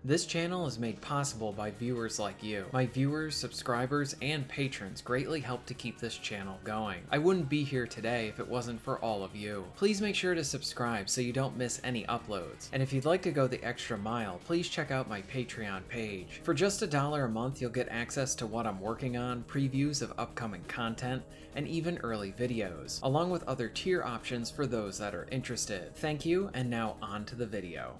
This channel is made possible by viewers like you. My viewers, subscribers, and patrons greatly help to keep this channel going. I wouldn't be here today if it wasn't for all of you. Please make sure to subscribe so you don't miss any uploads. And if you'd like to go the extra mile, please check out my Patreon page. For just $1 a month, you'll get access to what I'm working on, previews of upcoming content, and even early videos, along with other tier options for those that are interested. Thank you, and now on to the video.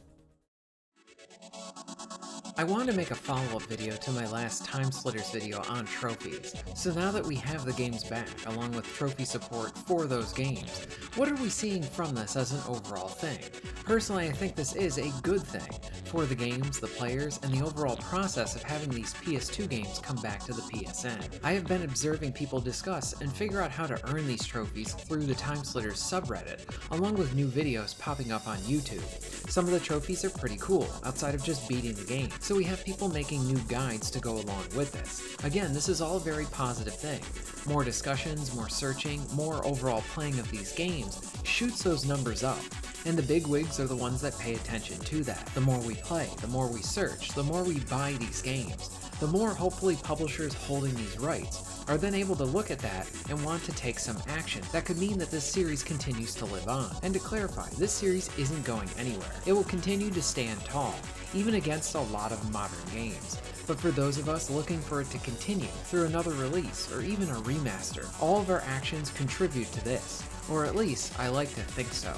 I wanted to make a follow-up video to my last Timesplitters video on trophies, so now that we have the games back, along with trophy support for those games, what are we seeing from this as an overall thing? Personally, I think this is a good thing for the games, the players, and the overall process of having these PS2 games come back to the PSN. I have been observing people discuss and figure out how to earn these trophies through the Timesplitters subreddit, along with new videos popping up on YouTube. Some of the trophies are pretty cool, outside of just beating the game, so we have people making new guides to go along with this. Again, this is all a very positive thing. More discussions, more searching, more overall playing of these games shoots those numbers up. And the big wigs are the ones that pay attention to that. The more we play, the more we search, the more we buy these games, the more hopefully publishers holding these rights are then able to look at that and want to take some action. That could mean that this series continues to live on. And to clarify, this series isn't going anywhere. It will continue to stand tall, even against a lot of modern games. But for those of us looking for it to continue through another release or even a remaster, all of our actions contribute to this, or at least I like to think so.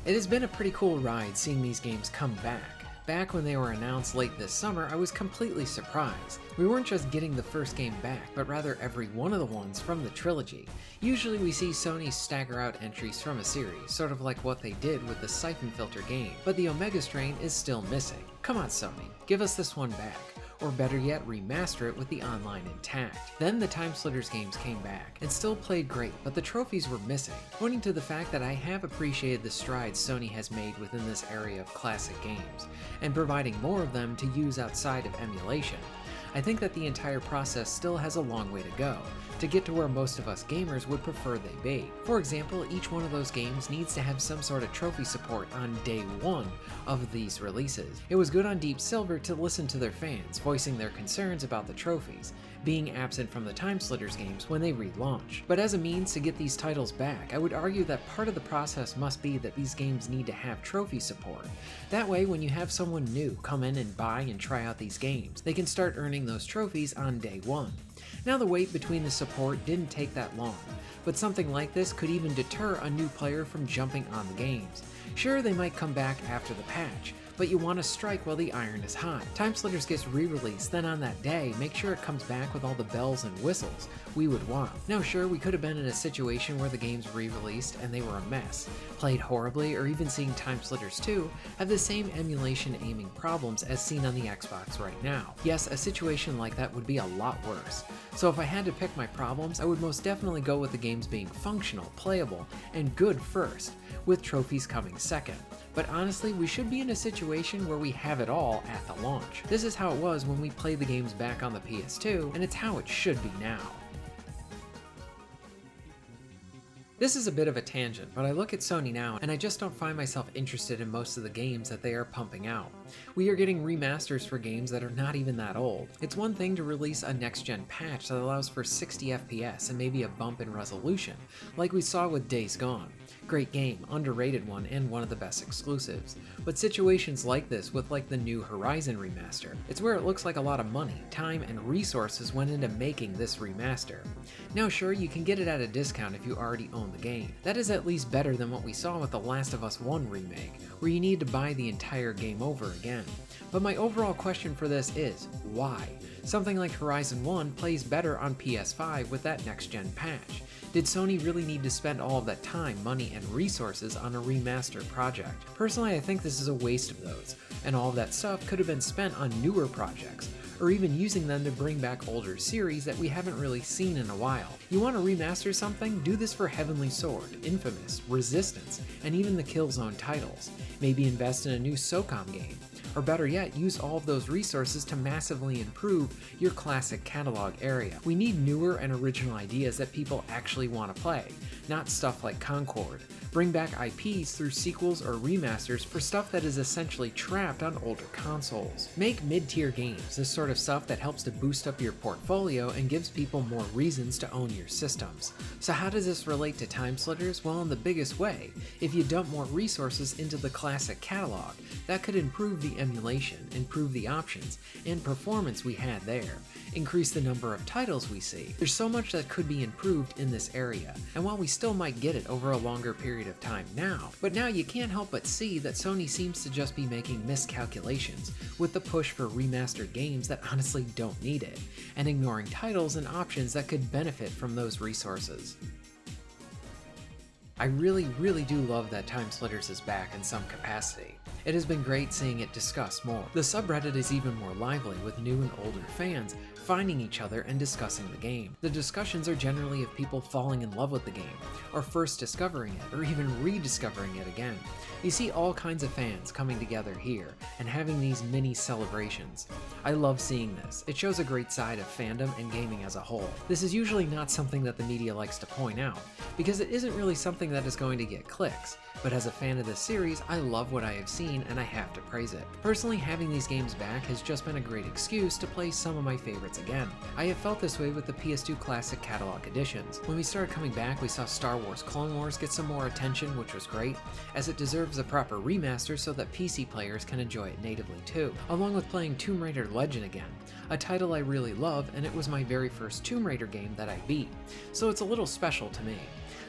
It has been a pretty cool ride seeing these games come back. Back when they were announced late this summer, I was completely surprised. We weren't just getting the first game back, but rather every one of the ones from the trilogy. Usually we see Sony stagger out entries from a series, sort of like what they did with the Siphon Filter game, but the Omega strain is still missing. Come on Sony, give us this one back. Or better yet, remaster it with the online intact. Then the Timesplitters games came back, and still played great, but the trophies were missing, pointing to the fact that I have appreciated the strides Sony has made within this area of classic games, and providing more of them to use outside of emulation. I think that the entire process still has a long way to go, to get to where most of us gamers would prefer they be. For example, each one of those games needs to have some sort of trophy support on day one of these releases. It was good on Deep Silver to listen to their fans, voicing their concerns about the trophies, being absent from the Timesplitters games when they relaunch. But as a means to get these titles back, I would argue that part of the process must be that these games need to have trophy support. That way, when you have someone new come in and buy and try out these games, they can start earning those trophies on day one. Now the wait between the support didn't take that long, but something like this could even deter a new player from jumping on the games. Sure, they might come back after the patch, but you want to strike while the iron is hot. Timesplitters gets re-released, then on that day, make sure it comes back with all the bells and whistles we would want. Now sure, we could have been in a situation where the game's re-released and they were a mess, played horribly, or even seeing Timesplitters 2 have the same emulation aiming problems as seen on the Xbox right now. Yes, a situation like that would be a lot worse. So if I had to pick my problems, I would most definitely go with the games being functional, playable, and good first, with trophies coming second. But honestly, we should be in a situation where we have it all at the launch. This is how it was when we played the games back on the PS2, and it's how it should be now. This is a bit of a tangent, but I look at Sony now and I just don't find myself interested in most of the games that they are pumping out. We are getting remasters for games that are not even that old. It's one thing to release a next-gen patch that allows for 60 FPS and maybe a bump in resolution, like we saw with Days Gone. Great game, underrated one, and one of the best exclusives. But situations like this with like the new Horizon remaster, it's where it looks like a lot of money, time, and resources went into making this remaster. Now sure, you can get it at a discount if you already own the game. That is at least better than what we saw with The Last of Us 1 remake, where you need to buy the entire game over again. But my overall question for this is, why? Something like Horizon 1 plays better on PS5 with that next-gen patch. Did Sony really need to spend all of that time, money, and resources on a remaster project? Personally, I think this is a waste of those, and all of that stuff could have been spent on newer projects, or even using them to bring back older series that we haven't really seen in a while. You want to remaster something? Do this for Heavenly Sword, Infamous, Resistance, and even the Killzone titles. Maybe invest in a new SOCOM game. Or better yet, use all of those resources to massively improve your classic catalog area. We need newer and original ideas that people actually want to play, not stuff like Concord. Bring back IPs through sequels or remasters for stuff that is essentially trapped on older consoles. Make mid-tier games, this sort of stuff that helps to boost up your portfolio and gives people more reasons to own your systems. So how does this relate to Timesplitters? Well, in the biggest way. If you dump more resources into the classic catalog, that could improve the emulation, improve the options, and performance we had there, increase the number of titles we see. There's so much that could be improved in this area, and while we still might get it over a longer period of time now, but now you can't help but see that Sony seems to just be making miscalculations with the push for remastered games that honestly don't need it, and ignoring titles and options that could benefit from those resources. I really do love that Timesplitters is back in some capacity. It has been great seeing it discussed more. The subreddit is even more lively, with new and older fans finding each other and discussing the game. The discussions are generally of people falling in love with the game, or first discovering it, or even rediscovering it again. You see all kinds of fans coming together here, and having these mini celebrations. I love seeing this. It shows a great side of fandom and gaming as a whole. This is usually not something that the media likes to point out, because it isn't really something that is going to get clicks, but as a fan of this series, I love what I have seen and I have to praise it. Personally, having these games back has just been a great excuse to play some of my favorites again. I have felt this way with the PS2 Classic Catalog editions. When we started coming back, we saw Star Wars Clone Wars get some more attention, which was great, as it deserves a proper remaster so that PC players can enjoy it natively too, along with playing Tomb Raider Legend again, a title I really love, and it was my very first Tomb Raider game that I beat, so it's a little special to me.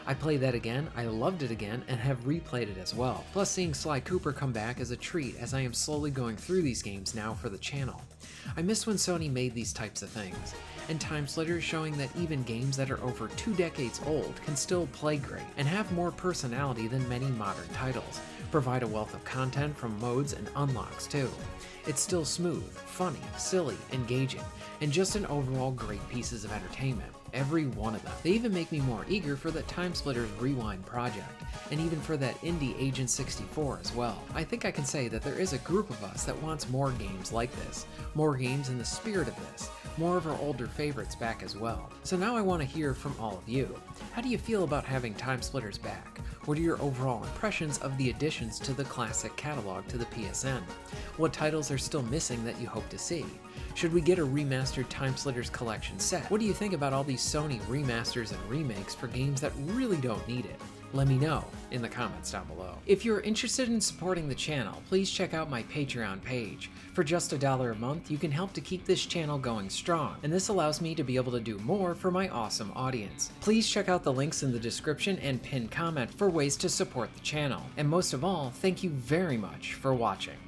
I played that again, I loved it again, and have replayed it as well. Plus, seeing Sly Cooper come back is a treat, as I am slowly going through these games now for the channel. I miss when Sony made these types of things, and Timesplitters showing that even games that are over 2 decades old can still play great, and have more personality than many modern titles, provide a wealth of content from modes and unlocks too. It's still smooth, funny, silly, engaging, and just an overall great pieces of entertainment. Every one of them. They even make me more eager for the Timesplitters Rewind project, and even for that indie Agent 64 as well. I think I can say that there is a group of us that wants more games like this, more games in the spirit of this, more of our older favorites back as well. So now I want to hear from all of you. How do you feel about having Timesplitters back? What are your overall impressions of the additions to the classic catalog to the PSN? What titles are still missing that you hope to see? Should we get a remastered Timesplitters collection set? What do you think about all these Sony remasters and remakes for games that really don't need it? Let me know in the comments down below. If you're interested in supporting the channel, please check out my Patreon page. For just $1 a month, you can help to keep this channel going strong, and this allows me to be able to do more for my awesome audience. Please check out the links in the description and pinned comment for ways to support the channel. And most of all, thank you very much for watching.